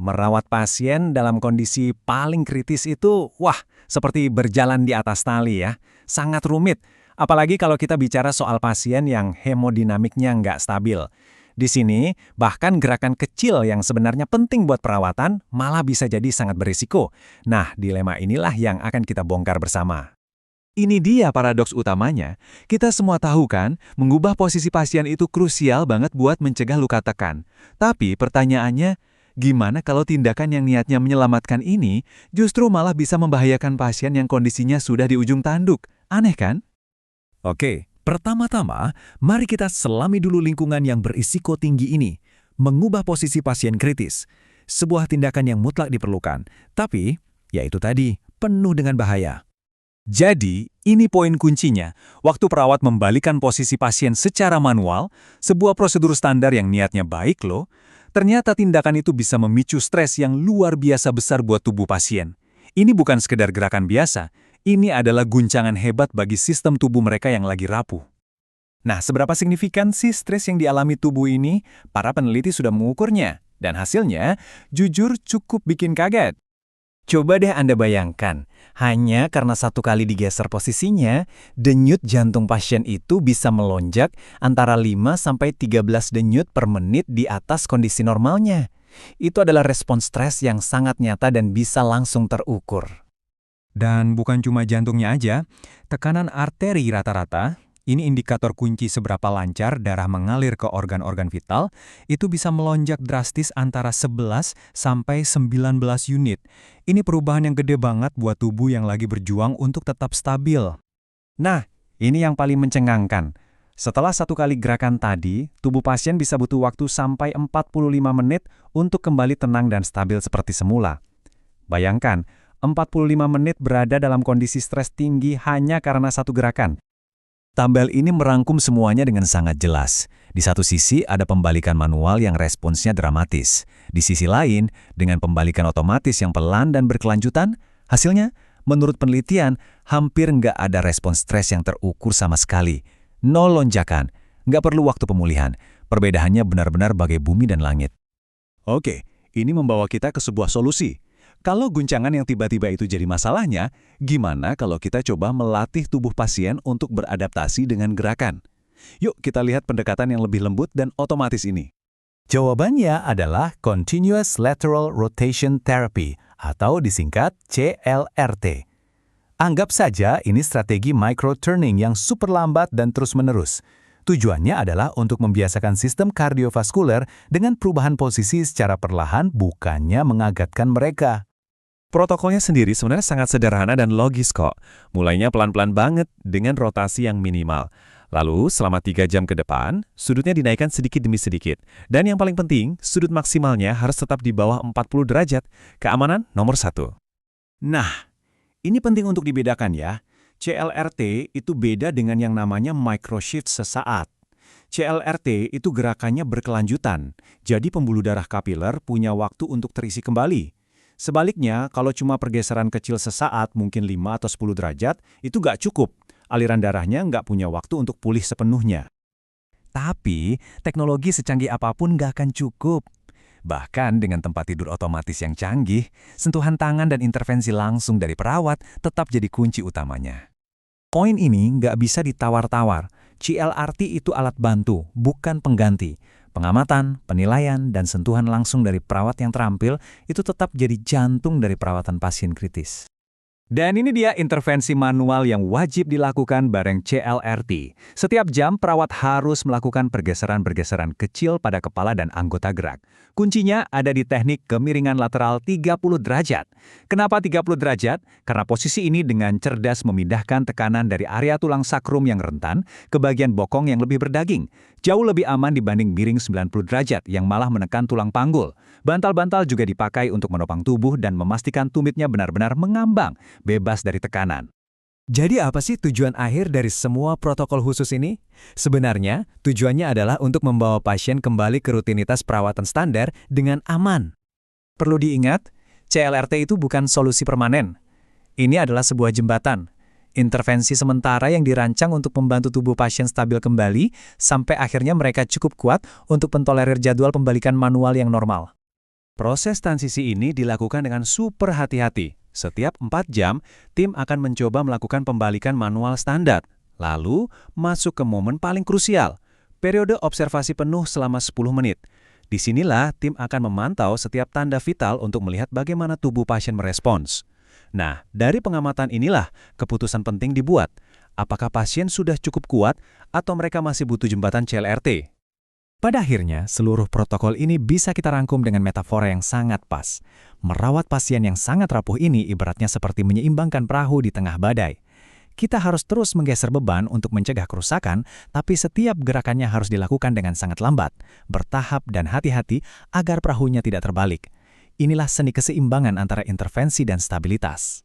Merawat pasien dalam kondisi paling kritis itu, wah, seperti berjalan di atas tali ya. Sangat rumit, apalagi kalau kita bicara soal pasien yang hemodinamiknya nggak stabil. Di sini, bahkan gerakan kecil yang sebenarnya penting buat perawatan malah bisa jadi sangat berisiko. Nah, dilema inilah yang akan kita bongkar bersama. Ini dia paradoks utamanya. Kita semua tahu kan, mengubah posisi pasien itu krusial banget buat mencegah luka tekan. Tapi pertanyaannya, gimana kalau tindakan yang niatnya menyelamatkan ini justru malah bisa membahayakan pasien yang kondisinya sudah di ujung tanduk? Aneh kan? Oke, pertama-tama, mari kita selami dulu lingkungan yang berisiko tinggi ini. Mengubah posisi pasien kritis. Sebuah tindakan yang mutlak diperlukan. Tapi, yaitu tadi, penuh dengan bahaya. Jadi, ini poin kuncinya. Waktu perawat membalikan posisi pasien secara manual, sebuah prosedur standar yang niatnya baik loh, ternyata tindakan itu bisa memicu stres yang luar biasa besar buat tubuh pasien. Ini bukan sekedar gerakan biasa, ini adalah guncangan hebat bagi sistem tubuh mereka yang lagi rapuh. Nah, seberapa signifikan sih stres yang dialami tubuh ini? Para peneliti sudah mengukurnya, dan hasilnya jujur cukup bikin kaget. Coba deh Anda bayangkan, hanya karena satu kali digeser posisinya, denyut jantung pasien itu bisa melonjak antara 5–13 denyut per menit di atas kondisi normalnya. Itu adalah respons stres yang sangat nyata dan bisa langsung terukur. Dan bukan cuma jantungnya aja, tekanan arteri rata-rata, ini indikator kunci seberapa lancar darah mengalir ke organ-organ vital, itu bisa melonjak drastis antara 11–19 unit. Ini perubahan yang gede banget buat tubuh yang lagi berjuang untuk tetap stabil. Nah, ini yang paling mencengangkan. Setelah satu kali gerakan tadi, tubuh pasien bisa butuh waktu sampai 45 menit untuk kembali tenang dan stabil seperti semula. Bayangkan, 45 menit berada dalam kondisi stres tinggi hanya karena satu gerakan. Tabel ini merangkum semuanya dengan sangat jelas. Di satu sisi ada pembalikan manual yang responsnya dramatis. Di sisi lain, dengan pembalikan otomatis yang pelan dan berkelanjutan, hasilnya, menurut penelitian, hampir nggak ada respons stres yang terukur sama sekali. Nol lonjakan, nggak perlu waktu pemulihan. Perbedaannya benar-benar bagai bumi dan langit. Oke, ini membawa kita ke sebuah solusi. Kalau guncangan yang tiba-tiba itu jadi masalahnya, gimana kalau kita coba melatih tubuh pasien untuk beradaptasi dengan gerakan? Yuk kita lihat pendekatan yang lebih lembut dan otomatis ini. Jawabannya adalah Continuous Lateral Rotation Therapy atau disingkat CLRT. Anggap saja ini strategi micro-turning yang super lambat dan terus-menerus. Tujuannya adalah untuk membiasakan sistem kardiovaskuler dengan perubahan posisi secara perlahan, bukannya mengagetkan mereka. Protokolnya sendiri sebenarnya sangat sederhana dan logis kok. Mulainya pelan-pelan banget dengan rotasi yang minimal. Lalu selama 3 jam ke depan, sudutnya dinaikkan sedikit demi sedikit. Dan yang paling penting, sudut maksimalnya harus tetap di bawah 40 derajat. Keamanan nomor 1. Nah, ini penting untuk dibedakan ya. CLRT itu beda dengan yang namanya microshift sesaat. CLRT itu gerakannya berkelanjutan, jadi pembuluh darah kapiler punya waktu untuk terisi kembali. Sebaliknya, kalau cuma pergeseran kecil sesaat, mungkin 5 atau 10 derajat, itu nggak cukup. Aliran darahnya nggak punya waktu untuk pulih sepenuhnya. Tapi, teknologi secanggih apapun nggak akan cukup. Bahkan dengan tempat tidur otomatis yang canggih, sentuhan tangan dan intervensi langsung dari perawat tetap jadi kunci utamanya. Poin ini nggak bisa ditawar-tawar. CLRT itu alat bantu, bukan pengganti. Pengamatan, penilaian, dan sentuhan langsung dari perawat yang terampil itu tetap jadi jantung dari perawatan pasien kritis. Dan ini dia intervensi manual yang wajib dilakukan bareng CLRT. Setiap jam, perawat harus melakukan pergeseran-pergeseran kecil pada kepala dan anggota gerak. Kuncinya ada di teknik kemiringan lateral 30 derajat. Kenapa 30 derajat? Karena posisi ini dengan cerdas memindahkan tekanan dari area tulang sakrum yang rentan ke bagian bokong yang lebih berdaging. Jauh lebih aman dibanding miring 90 derajat yang malah menekan tulang panggul. Bantal-bantal juga dipakai untuk menopang tubuh dan memastikan tumitnya benar-benar mengambang, bebas dari tekanan. Jadi apa sih tujuan akhir dari semua protokol khusus ini? Sebenarnya, tujuannya adalah untuk membawa pasien kembali ke rutinitas perawatan standar dengan aman. Perlu diingat, CLRT itu bukan solusi permanen. Ini adalah sebuah jembatan. Intervensi sementara yang dirancang untuk membantu tubuh pasien stabil kembali sampai akhirnya mereka cukup kuat untuk mentolerir jadwal pembalikan manual yang normal. Proses transisi ini dilakukan dengan super hati-hati. Setiap 4 jam, tim akan mencoba melakukan pembalikan manual standar. Lalu, masuk ke momen paling krusial, periode observasi penuh selama 10 menit. Disinilah tim akan memantau setiap tanda vital untuk melihat bagaimana tubuh pasien merespons. Nah, dari pengamatan inilah keputusan penting dibuat. Apakah pasien sudah cukup kuat atau mereka masih butuh jembatan CLRT? Pada akhirnya, seluruh protokol ini bisa kita rangkum dengan metafora yang sangat pas. Merawat pasien yang sangat rapuh ini ibaratnya seperti menyeimbangkan perahu di tengah badai. Kita harus terus menggeser beban untuk mencegah kerusakan, tapi setiap gerakannya harus dilakukan dengan sangat lambat, bertahap dan hati-hati agar perahunya tidak terbalik. Inilah seni keseimbangan antara intervensi dan stabilitas.